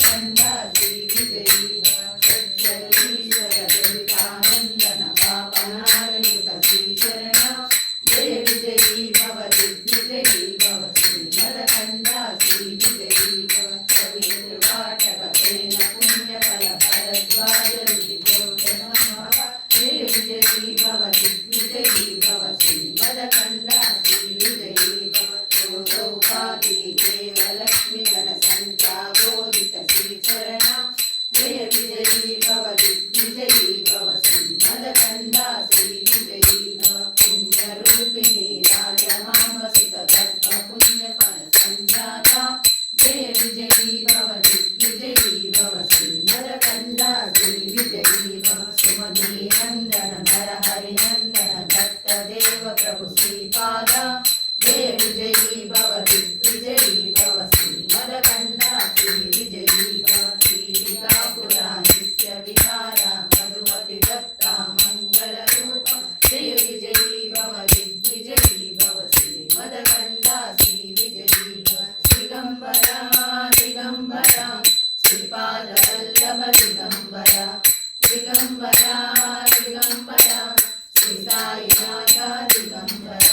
मदकण्डा श्री विजयी सज्जलीश्वर ललितानन्दन पापनारयुत श्रीचरण जय विजयी भव दिग्विजयी भव श्री मदकण्डा श्री विजयी भव कविर्वाटक सेन पुण्यफल भरद्वाज ऋषिकोशनमः जय विजयी भव दिग्विजयी भव श्री मदकण्डा श्री विजयी भव सौभागी देवलक्ष्मी गण संख्या बोधित श्रीचरण